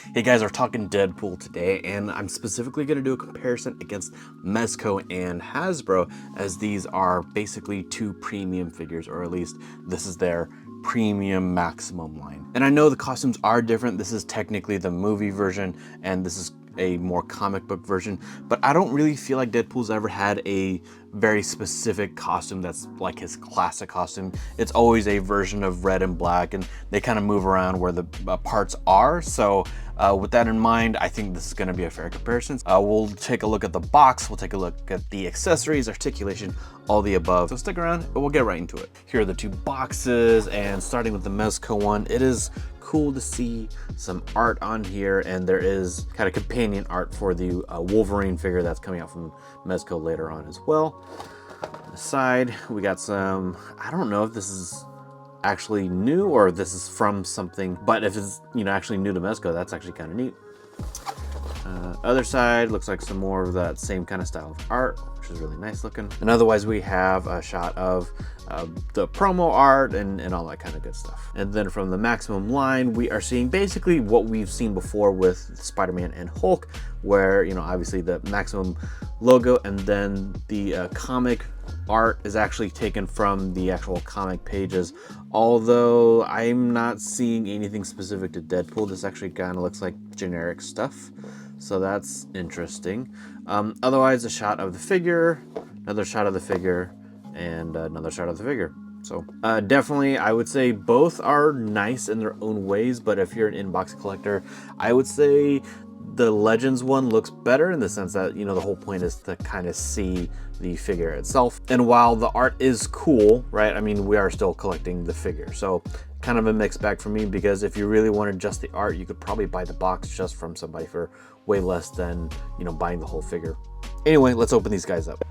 Hey guys, we're talking Deadpool today, and I'm specifically going to do a comparison against Mezco and Hasbro, as these are basically two premium figures, or at least this is their premium maximum line. And I know the costumes are different. This is technically the movie version, and this is a more comic book version, but I don't really feel like Deadpool's ever had a very specific costume that's like his classic costume. It's always a version of red and black, and they kind of move around where the parts are. So with that in mind, I think this is going to be a fair comparison. We'll take a look at the box, we'll take a look at the accessories, articulation, all the above. So stick around and we'll get right into it. Here are the two boxes, and starting with the Mezco one, it is cool to see some art on here, and there is kind of companion art for the Wolverine figure that's coming out from Mezco later on as well. On the side, we got some, I don't know if this is actually new or this is from something, but if it's, you know, actually new to Mezco, that's actually kind of neat. Other side looks like some more of that same kind of style of art, which is really nice looking. And otherwise we have a shot of the promo art and all that kind of good stuff. And then from the Maximum line, we are seeing basically what we've seen before with Spider-Man and Hulk, where, you know, obviously the Maximum logo, and then the comic art is actually taken from the actual comic pages. Although I'm not seeing anything specific to Deadpool, this actually kind of looks like generic stuff. So that's interesting. Otherwise, a shot of the figure, another shot of the figure, and another shot of the figure. So definitely, I would say both are nice in their own ways, but if you're an inbox collector, I would say the Legends one looks better in the sense that, you know, the whole point is to kind of see the figure itself. And while the art is cool, right, I mean, we are still collecting the figure. So kind of a mixed bag for me, because if you really wanted just the art, you could probably buy the box just from somebody for way less than, you know, buying the whole figure. Anyway, let's open these guys up.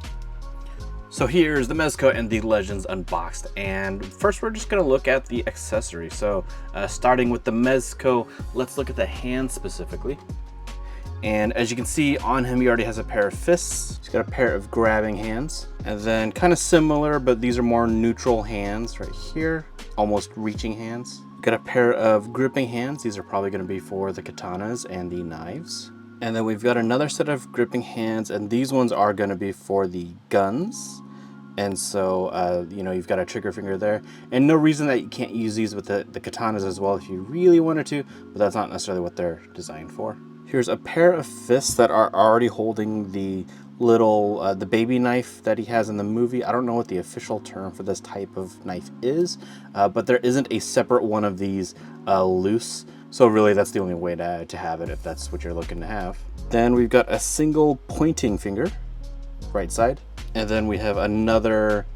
So here's the Mezco and the Legends unboxed, and first we're just going to look at the accessories. So starting with the Mezco, let's look at the hands specifically. And as you can see on him, he already has a pair of fists. He's got a pair of grabbing hands, and then kind of similar, but these are more neutral hands right here, almost reaching hands. Got a pair of gripping hands. These are probably going to be for the katanas and the knives. And then we've got another set of gripping hands, and these ones are going to be for the guns. And so, you know, you've got a trigger finger there, and no reason that you can't use these with the katanas as well if you really wanted to, but that's not necessarily what they're designed for. Here's a pair of fists that are already holding the little, the baby knife that he has in the movie. I don't know what the official term for this type of knife is, but there isn't a separate one of these loose. So really that's the only way to have it if that's what you're looking to have. Then we've got a single pointing finger, right side. And then we have another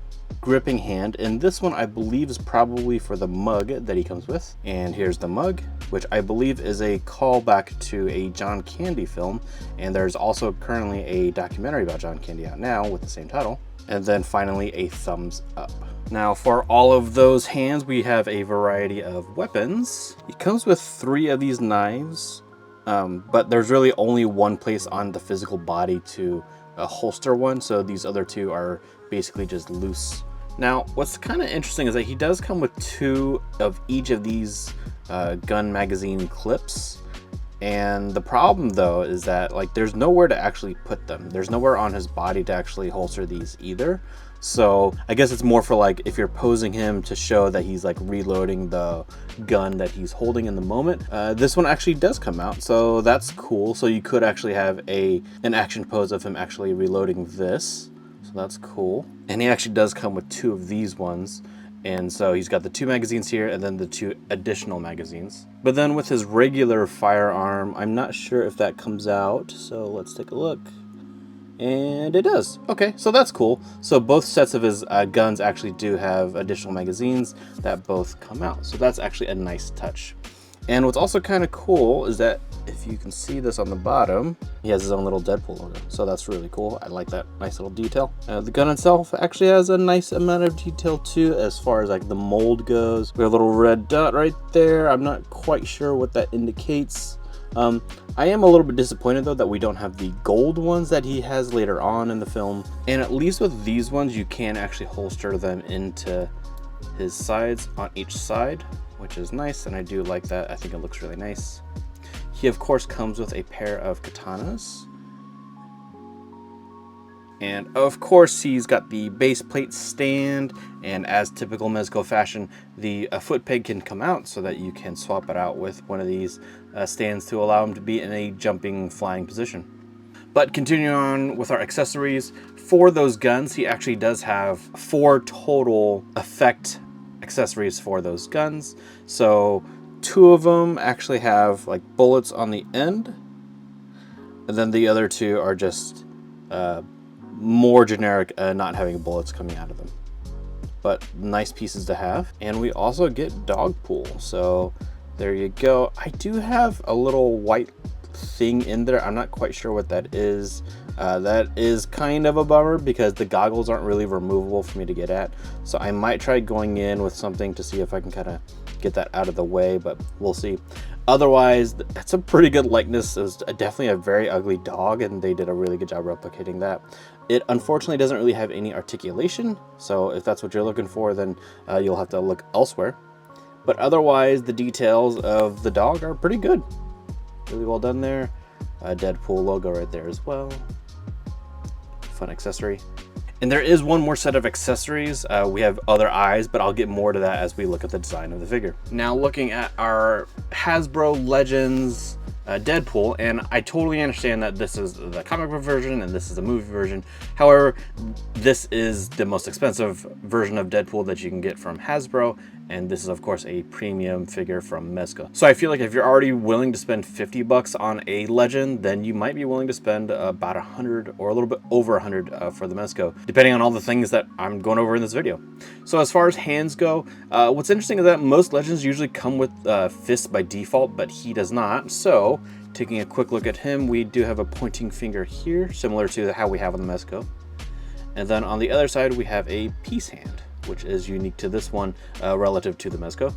gripping hand, and this one I believe is probably for the mug that he comes with. And here's the mug, which I believe is a callback to a John Candy film, and there's also currently a documentary about John Candy out now with the same title. And then finally a thumbs up. Now for all of those hands, we have a variety of weapons. He comes with 3 of these knives, but there's really only one place on the physical body to holster one, so these other 2 are basically just loose. Now what's kind of interesting is that he does come with 2 of each of these gun magazine clips, and the problem though is that, like, there's nowhere to actually put them. There's nowhere on his body to actually holster these either. So I guess it's more for, like, if you're posing him to show that he's like reloading the gun that he's holding in the moment. This one actually does come out, so that's cool. So you could actually have an action pose of him actually reloading this. So that's cool. And he actually does come with 2 of these ones. And so he's got the 2 magazines here and then the 2 additional magazines. But then with his regular firearm, I'm not sure if that comes out. So let's take a look. And it does. Okay, so that's cool. So both sets of his guns actually do have additional magazines that both come out. So that's actually a nice touch. And what's also kind of cool is that if you can see this on the bottom, he has his own little Deadpool logo. So that's really cool. I like that nice little detail. The gun itself actually has a nice amount of detail too, as far as like the mold goes. We have a little red dot right there. I'm not quite sure what that indicates. I am a little bit disappointed though that we don't have the gold ones that he has later on in the film. And at least with these ones, you can actually holster them into his sides on each side, which is nice, and I do like that. I think it looks really nice. He of course comes with a pair of katanas. And of course he's got the base plate stand, and as typical Mezco fashion, the foot peg can come out so that you can swap it out with one of these stands to allow him to be in a jumping, flying position. But continuing on with our accessories, for those guns, he actually does have 4 total effect accessories for those guns. So 2 of them actually have like bullets on the end, and then the other 2 are just more generic, not having bullets coming out of them. But nice pieces to have. And we also get Dogpool, so there you go. I do have a little white thing in there. I'm not quite sure what that is. That is kind of a bummer because the goggles aren't really removable for me to get at. So I might try going in with something to see if I can kind of get that out of the way, but we'll see. Otherwise, that's a pretty good likeness. It was definitely a very ugly dog, and they did a really good job replicating that. It unfortunately doesn't really have any articulation, so if that's what you're looking for, then you'll have to look elsewhere. But otherwise, the details of the dog are pretty good. Really well done there. Deadpool logo right there as well. Fun accessory. And there is one more set of accessories. We have other eyes, but I'll get more to that as we look at the design of the figure. Now looking at our Hasbro Legends Deadpool, and I totally understand that this is the comic book version and this is the movie version. However, this is the most expensive version of Deadpool that you can get from Hasbro, and this is of course a premium figure from Mezco. So I feel like if you're already willing to spend 50 bucks on a Legend, then you might be willing to spend about 100 or a little bit over 100 for the Mezco, depending on all the things that I'm going over in this video. So as far as hands go, what's interesting is that most Legends usually come with fists by default, but he does not. So taking a quick look at him, we do have a pointing finger here, similar to how we have on the Mezco. And then on the other side, we have a peace hand, which is unique to this one relative to the Mezco.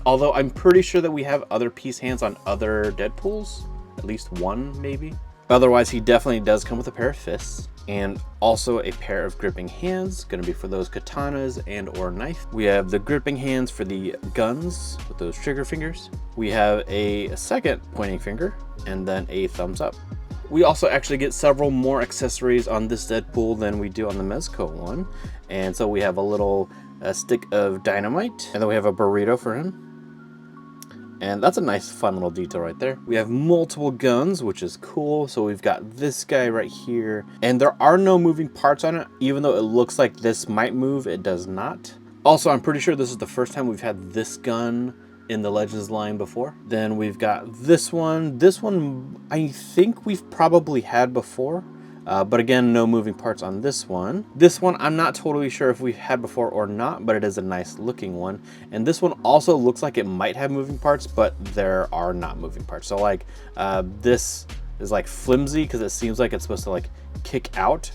Although I'm pretty sure that we have other peace hands on other Deadpools, at least one maybe. Otherwise, he definitely does come with a pair of fists and also a pair of gripping hands, going to be for those katanas and or knife. We have the gripping hands for the guns with those trigger fingers. We have a second pointing finger and then a thumbs up. We also actually get several more accessories on this Deadpool than we do on the Mezco one. And so we have a little stick of dynamite, and then we have a burrito for him. And that's a nice fun little detail right there. We have multiple guns, which is cool. So we've got this guy right here, and there are no moving parts on it. Even though it looks like this might move, it does not. Also, I'm pretty sure this is the first time we've had this gun in the Legends line before. Then we've got this one. This one I think we've probably had before. But again, no moving parts on this one. This one, I'm not totally sure if we've had before or not, but it is a nice looking one. And this one also looks like it might have moving parts, but there are not moving parts. So like this is like flimsy because it seems like it's supposed to like kick out,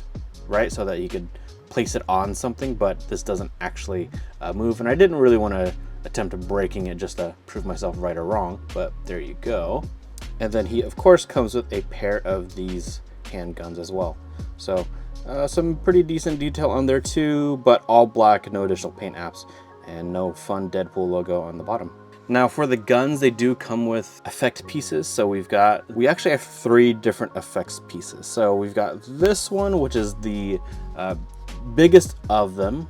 right? So that you could place it on something, but this doesn't actually move. And I didn't really want to attempt breaking it just to prove myself right or wrong, but there you go. And then he of course comes with a pair of these handguns as well. So some pretty decent detail on there too, but all black, no additional paint apps, and no fun Deadpool logo on the bottom. Now for the guns, they do come with effect pieces. So we actually have 3 different effects pieces. So we've got this one, which is the biggest of them.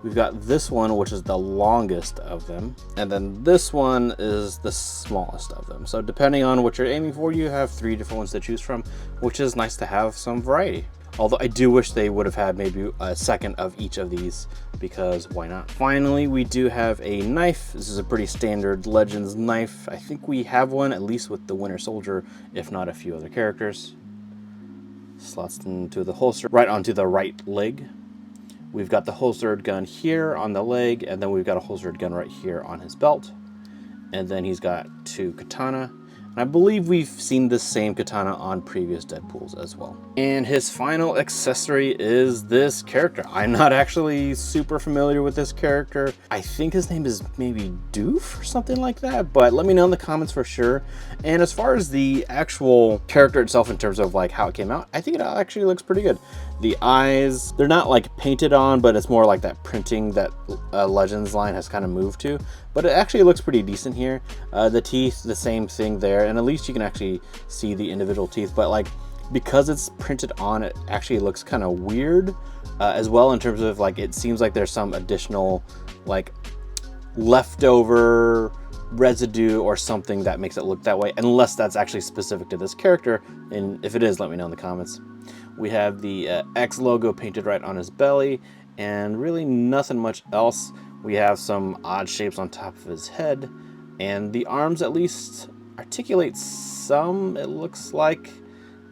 We've got this one, which is the longest of them. And then this one is the smallest of them. So depending on what you're aiming for, you have 3 different ones to choose from, which is nice to have some variety. Although I do wish they would have had maybe a second of each of these, because why not? Finally, we do have a knife. This is a pretty standard Legends knife. I think we have one at least with the Winter Soldier, if not a few other characters. Slots into the holster right onto the right leg. We've got the holstered gun here on the leg, and then we've got a holstered gun right here on his belt. And then he's got 2 katana. And I believe we've seen the same katana on previous Deadpools as well. And his final accessory is this character. I'm not actually super familiar with this character. I think his name is maybe Doof or something like that, but let me know in the comments for sure. And as far as the actual character itself in terms of like how it came out, I think it actually looks pretty good. The eyes, they're not like painted on, but it's more like that printing that Legends line has kind of moved to. But it actually looks pretty decent here. The teeth, the same thing there, and at least you can actually see the individual teeth. But like, because it's printed on, it actually looks kind of weird as well, in terms of like, it seems like there's some additional like leftover residue or something that makes it look that way, unless that's actually specific to this character. And if it is, let me know in the comments. We have the X logo painted right on his belly, and really nothing much else. We have some odd shapes on top of his head, and the arms at least articulate some, it looks like.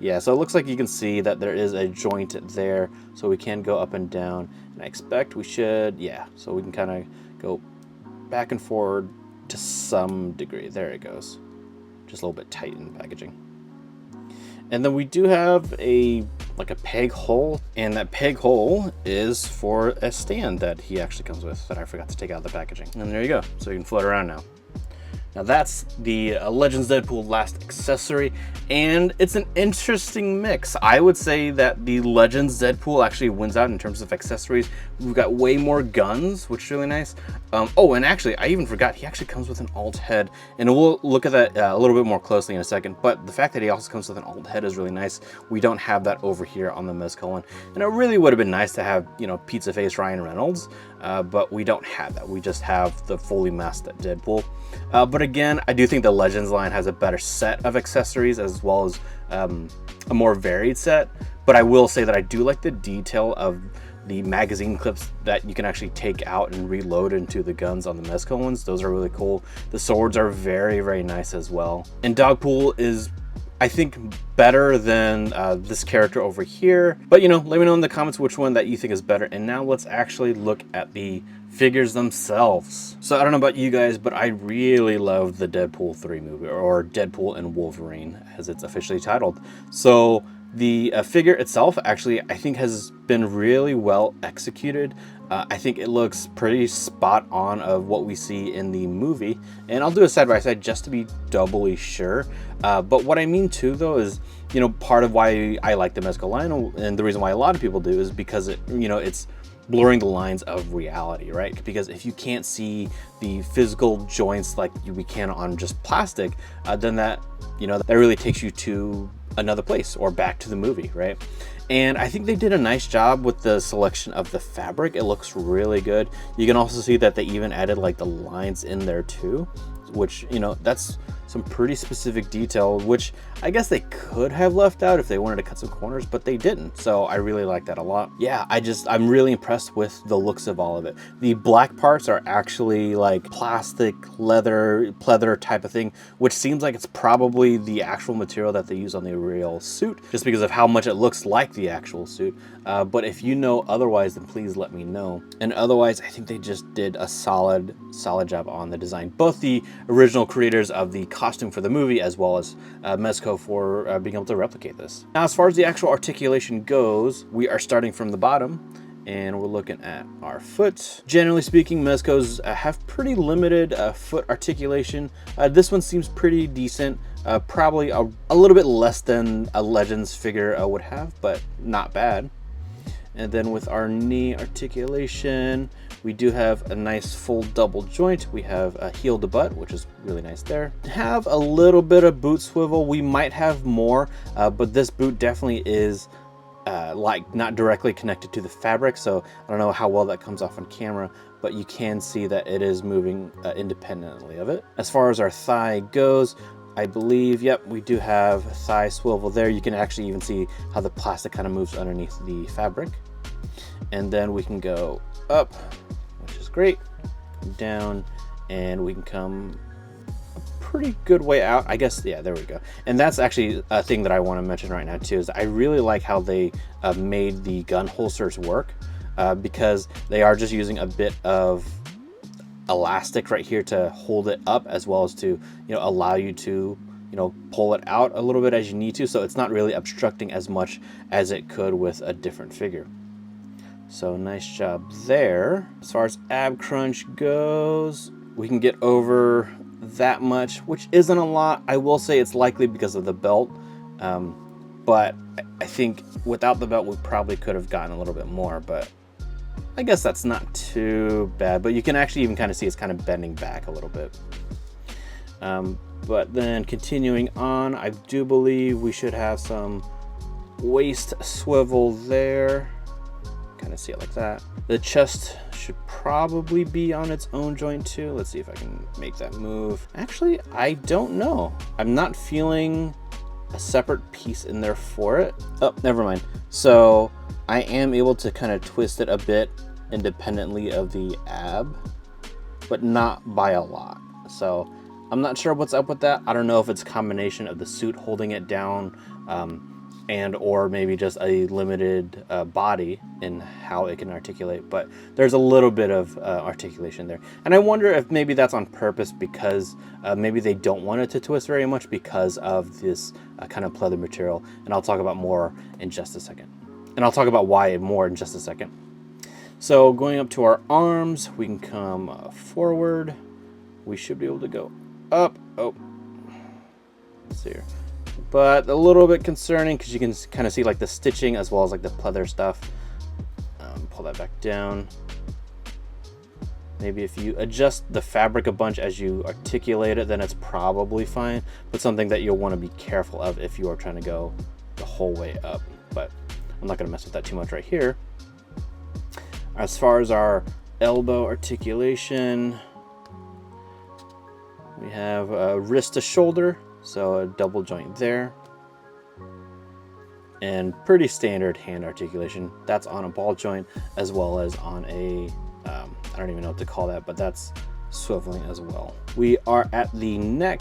Yeah, so it looks like you can see that there is a joint there, so we can go up and down, and I expect we should, yeah, so we can kind of go back and forward to some degree. There it goes. Just a little bit tight in packaging. And then we do have a peg hole, and that peg hole is for a stand that he actually comes with that I forgot to take out of the packaging. And there you go, so you can float around now. Now that's the Legends Deadpool last accessory, and it's an interesting mix. I would say that the Legends Deadpool actually wins out in terms of accessories. We've got way more guns, which is really nice. Oh, and actually, I even forgot, he actually comes with an alt head, and we'll look at that a little bit more closely in a second, but the fact that he also comes with an alt head is really nice. We don't have that over here on the Mezco one, and it really would have been nice to have, you know, pizza face Ryan Reynolds, but we don't have that. We just have the fully masked Deadpool. But again, I do think the Legends line has a better set of accessories, as well as a more varied set. But I will say that I do like the detail of the magazine clips that you can actually take out and reload into the guns on the Mezco ones. Those are really cool. The swords are very, very nice as well. And Dogpool is, I think, better than this character over here. But, you know, let me know in the comments which one that you think is better. And now let's actually look at the figures themselves. So I don't know about you guys, but I really love the Deadpool 3 movie, or Deadpool and Wolverine as it's officially titled. So the figure itself actually, I think, has been really well executed. I think it looks pretty spot on of what we see in the movie, and I'll do a side by side just to be doubly sure. But what I mean too, though, is, you know, part of why I like the Mezco line, and the reason why a lot of people do, is because it, you know, it's blurring the lines of reality, right? Because if you can't see the physical joints like we can on just plastic, then that, you know, that really takes you to another place or back to the movie, right? And I think they did a nice job with the selection of the fabric. It looks really good. You can also see that they even added like the lines in there too, which, you know, that's some pretty specific detail, which I guess they could have left out if they wanted to cut some corners, but they didn't. So I really like that a lot. Yeah, I'm really impressed with the looks of all of it. The black parts are actually like plastic, leather, pleather type of thing, which seems like it's probably the actual material that they use on the real suit, just because of how much it looks like the actual suit. But if you know otherwise, then please let me know. And otherwise, I think they just did a solid job on the design. Both the original creators of the costume for the movie, as well as Mezco for being able to replicate this. Now, as far as the actual articulation goes, we are starting from the bottom, and we're looking at our foot. Generally speaking, Mezco's have pretty limited foot articulation. This one seems pretty decent. Probably a little bit less than a Legends figure would have, but not bad. And then with our knee articulation, we do have a nice full double joint. We have a heel to butt, which is really nice there. Have a little bit of boot swivel. We might have more, but this boot definitely is like not directly connected to the fabric, so I don't know how well that comes off on camera, but you can see that it is moving independently of it. As far as our thigh goes, I believe, yep, we do have thigh swivel there. You can actually even see how the plastic kind of moves underneath the fabric. And then we can go up, which is great, down, and we can come a pretty good way out, I guess. Yeah, there we go. And that's actually a thing that I want to mention right now too, is I really like how they made the gun holsters work, because they are just using a bit of elastic right here to hold it up, as well as to, you know, allow you to, you know, pull it out a little bit as you need to, so it's not really obstructing as much as it could with a different figure. So nice job there. As far as ab crunch goes, we can get over that much, which isn't a lot. I will say it's likely because of the belt. but I think without the belt we probably could have gotten a little bit more, but I guess that's not too bad. But you can actually even kind of see it's kind of bending back a little bit. But then continuing on, I do believe we should have some waist swivel there. Kind of see it like that. The chest should probably be on its own joint too. Let's see if I can make that move. Actually, I don't know. I'm not feeling a separate piece in there for it. Oh, never mind. So I am able to kind of twist it a bit independently of the ab, but not by a lot. So I'm not sure what's up with that. I don't know if it's a combination of the suit holding it down and or maybe just a limited body in how it can articulate, but there's a little bit of articulation there. And I wonder if maybe that's on purpose, because maybe they don't want it to twist very much because of this kind of pleather material. And I'll talk about more in just a second. And I'll talk about why more in just a second. So going up to our arms, we can come forward. We should be able to go up. Oh, let's see here. But a little bit concerning because you can kind of see like the stitching as well as like the pleather stuff. Pull that back down. Maybe if you adjust the fabric a bunch as you articulate it, then it's probably fine. But something that you'll want to be careful of if you are trying to go the whole way up. But I'm not going to mess with that too much right here. As far as our elbow articulation, we have wrist to shoulder, so a double joint there. And pretty standard hand articulation. That's on a ball joint as well as on a, I don't even know what to call that, but that's swiveling as well. We are at the neck,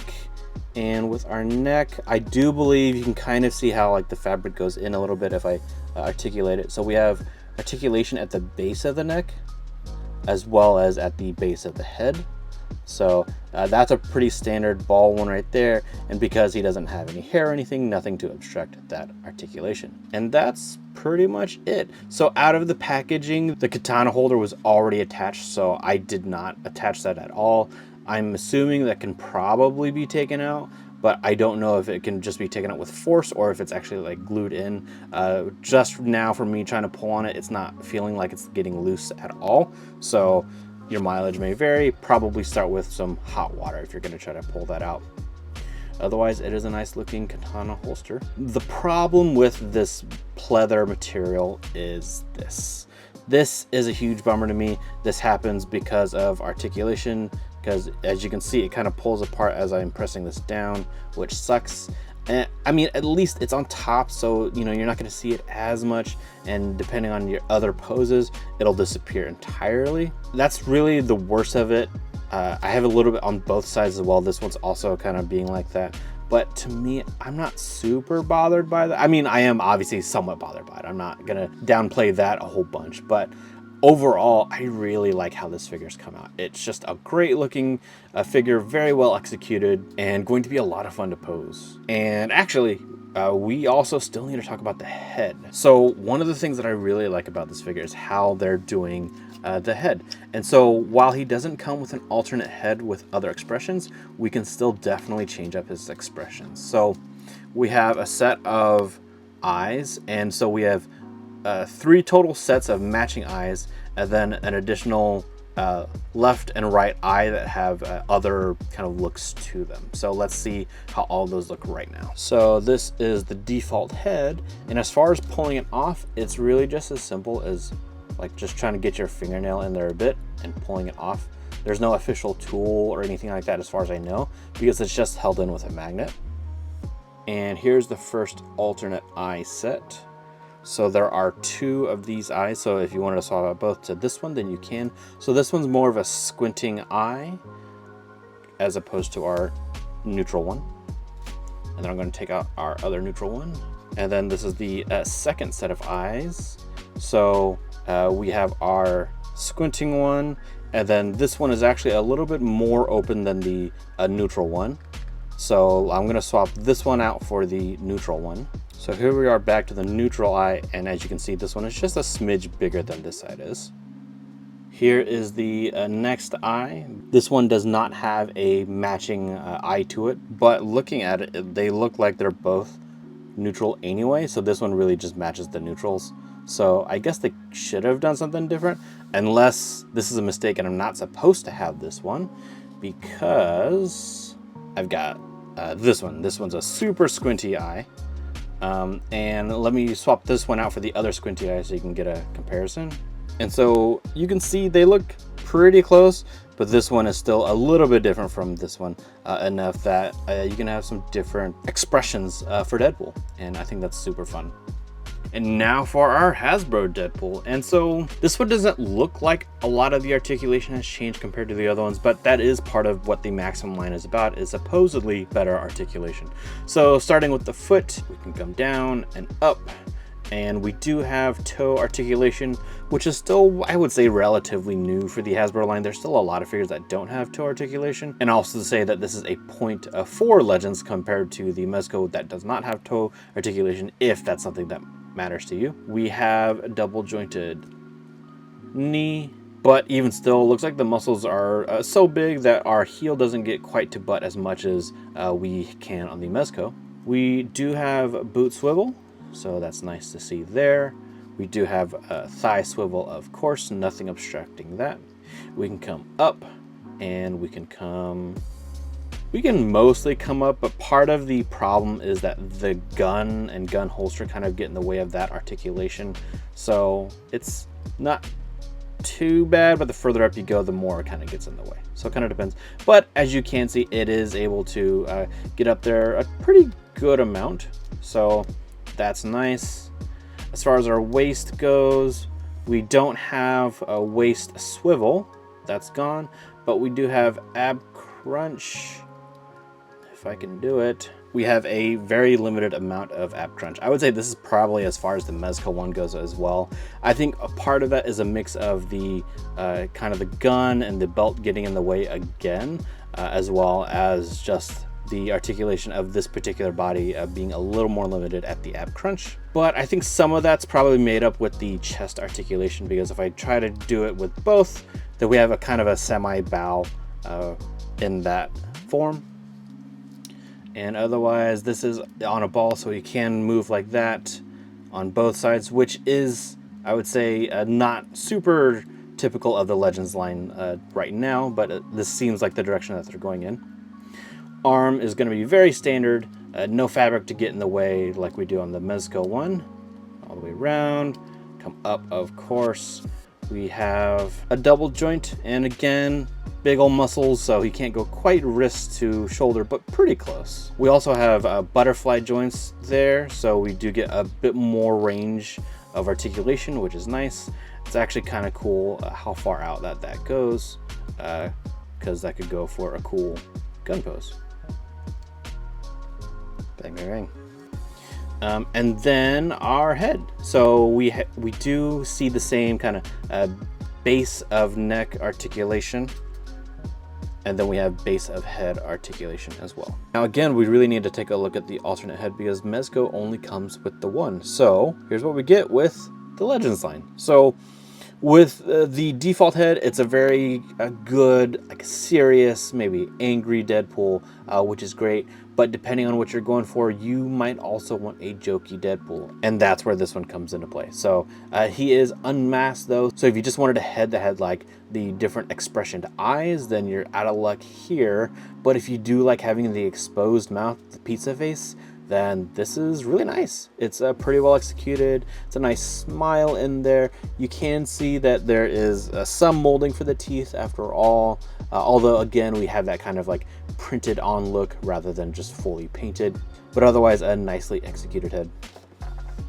and with our neck, I do believe you can kind of see how like the fabric goes in a little bit if I articulate it. So we have articulation at the base of the neck as well as at the base of the head. So that's a pretty standard ball one right there, and because he doesn't have any hair or anything, nothing to obstruct that articulation. And that's pretty much it. So out of the packaging, the katana holder was already attached, so I did not attach that at all. I'm assuming that can probably be taken out, but I don't know if it can just be taken out with force or if it's actually like glued in. Just now for me trying to pull on it, it's not feeling like it's getting loose at all. So your mileage may vary. Probably start with some hot water if you're going to try to pull that out. Otherwise, it is a nice looking katana holster. The problem with this pleather material is this. This is a huge bummer to me. This happens because of articulation, because as you can see, it kind of pulls apart as I'm pressing this down, which sucks. And I mean, at least it's on top, so you know you're not going to see it as much, and depending on your other poses, it'll disappear entirely. That's really the worst of it. I have a little bit on both sides as well. This one's also kind of being like that, but to me, I'm not super bothered by that. I mean, I am obviously somewhat bothered by it. I'm not gonna downplay that a whole bunch, but overall, I really like how this figure's come out. It's just a great looking figure, very well executed, and going to be a lot of fun to pose. And actually, we also still need to talk about the head. So one of the things that I really like about this figure is how they're doing the head. And so while he doesn't come with an alternate head with other expressions, we can still definitely change up his expressions. So we have a set of eyes, and so we have 3 total sets of matching eyes, and then an additional left and right eye that have other kind of looks to them. So let's see how all those look right now. So this is the default head, and as far as pulling it off, it's really just as simple as like just trying to get your fingernail in there a bit and pulling it off. There's no official tool or anything like that as far as I know, because it's just held in with a magnet. And here's the first alternate eye set. So there are 2 of these eyes, so if you wanted to swap out both to this one, then you can. So this one's more of a squinting eye as opposed to our neutral one. And then I'm going to take out our other neutral one. And then this is the second set of eyes. So we have our squinting one, and then this one is actually a little bit more open than the neutral one. So I'm going to swap this one out for the neutral one. So here we are back to the neutral eye, and as you can see, this one is just a smidge bigger than this side is. Here is the next eye. This one does not have a matching eye to it, but looking at it, they look like they're both neutral anyway, so this one really just matches the neutrals. So I guess they should have done something different, unless this is a mistake and I'm not supposed to have this one, because I've got this one. This one's a super squinty eye. And let me swap this one out for the other squinty eye so you can get a comparison. And so you can see they look pretty close, but this one is still a little bit different from this one, enough that you can have some different expressions for Deadpool. And I think that's super fun. And now for our Hasbro Deadpool. And so this one doesn't look like a lot of the articulation has changed compared to the other ones, but that is part of what the Maximum line is about, is supposedly better articulation. So starting with the foot, we can come down and up, and we do have toe articulation, which is still, I would say, relatively new for the Hasbro line. There's still a lot of figures that don't have toe articulation. And also to say that this is a point for Legends compared to the Mezco that does not have toe articulation, if that's something that matters to you. We have a double jointed knee, but even still, looks like the muscles are so big that our heel doesn't get quite to butt as much as we can on the Mezco. We do have boot swivel, so that's nice to see there. We do have a thigh swivel, of course, nothing obstructing that. We can come up, and we can mostly come up, but part of the problem is that the gun and gun holster kind of get in the way of that articulation. So it's not too bad, but the further up you go, the more it kind of gets in the way. So it kind of depends. But as you can see, it is able to get up there a pretty good amount. So that's nice. As far as our waist goes, we don't have a waist swivel. That's gone. But we do have ab crunch. If I can do it. We have a very limited amount of ab crunch. I would say this is probably as far as the Mezco one goes as well. I think a part of that is a mix of the kind of the gun and the belt getting in the way again, as well as just the articulation of this particular body being a little more limited at the ab crunch. But I think some of that's probably made up with the chest articulation, because if I try to do it with both, then we have a kind of a semi bow in that form. And otherwise, this is on a ball, so you can move like that on both sides, which is, I would say, not super typical of the Legends line right now, but this seems like the direction that they're going in. Arm is going to be very standard, no fabric to get in the way like we do on the Mezco one. All the way around, come up, of course. We have a double joint, and again, big old muscles, so he can't go quite wrist to shoulder, but pretty close. We also have butterfly joints there, so we do get a bit more range of articulation, which is nice. It's actually kind of cool how far out that goes, because that could go for a cool gun pose. Bang, bang, bang. And then our head. So we do see the same kind of base of neck articulation, and then we have base of head articulation as well. Now again, we really need to take a look at the alternate head, because Mezco only comes with the one. So here's what we get with the Legends line. So with the default head, it's a very good, like serious, maybe angry Deadpool, which is great. But depending on what you're going for, you might also want a jokey Deadpool. And that's where this one comes into play. So he is unmasked though. So if you just wanted a head that had like the different expressioned eyes, then you're out of luck here. But if you do like having the exposed mouth, the pizza face, then this is really nice. It's pretty well executed. It's a nice smile in there. You can see that there is some molding for the teeth after all, although again, we have that kind of like printed on look rather than just fully painted, but otherwise a nicely executed head.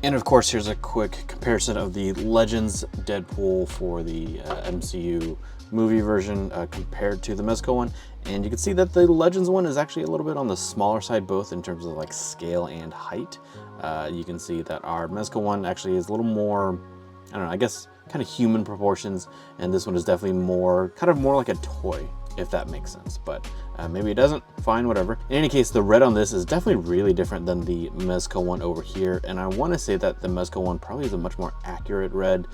And of course, here's a quick comparison of the Legends Deadpool for the MCU movie version compared to the Mezco one. And you can see that the Legends one is actually a little bit on the smaller side, both in terms of like scale and height. You can see that our Mezco one actually is a little more, I don't know, I guess kind of human proportions. And this one is definitely more, kind of more like a toy. if that makes sense, but maybe it doesn't, fine, whatever. In any case, the red on this is definitely really different than the Mezco one over here, and I want to say that the Mezco one probably is a much more accurate red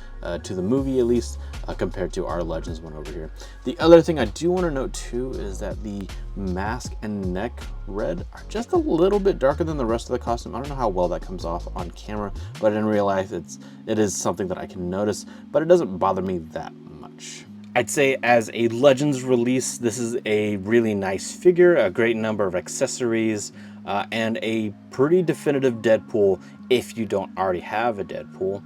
to the movie, at least, compared to our Legends one over here. The other thing I do want to note too is that the mask and neck red are just a little bit darker than the rest of the costume. I don't know how well that comes off on camera, but in real life it is something that I can notice, but it doesn't bother me that much. I'd say as a Legends release, this is a really nice figure, a great number of accessories, and a pretty definitive Deadpool if you don't already have a Deadpool.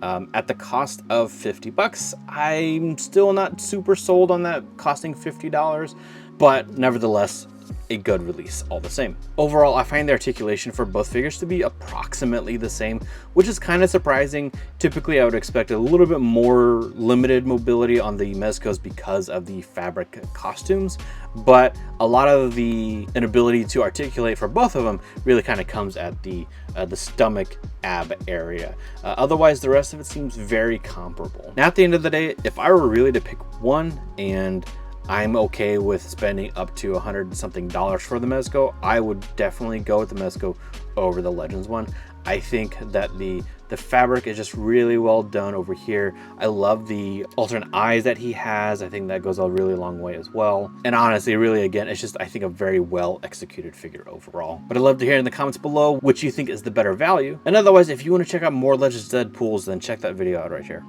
At the cost of 50 bucks, I'm still not super sold on that costing $50, but nevertheless, a good release all the same. Overall, I find the articulation for both figures to be approximately the same, which is kind of surprising. Typically, I would expect a little bit more limited mobility on the Mezcos because of the fabric costumes, but a lot of the inability to articulate for both of them really kind of comes at the stomach ab area. Otherwise, the rest of it seems very comparable. Now, at the end of the day, if I were really to pick one, and I'm okay with spending up to $100 something for the Mezco, I would definitely go with the Mezco over the Legends one. I think that the fabric is just really well done over here. I love the alternate eyes that he has. I think that goes a really long way as well. And honestly, really, again, it's just, I think, a very well executed figure overall. But I'd love to hear in the comments below which you think is the better value. And otherwise, if you want to check out more Legends Deadpools, then check that video out right here.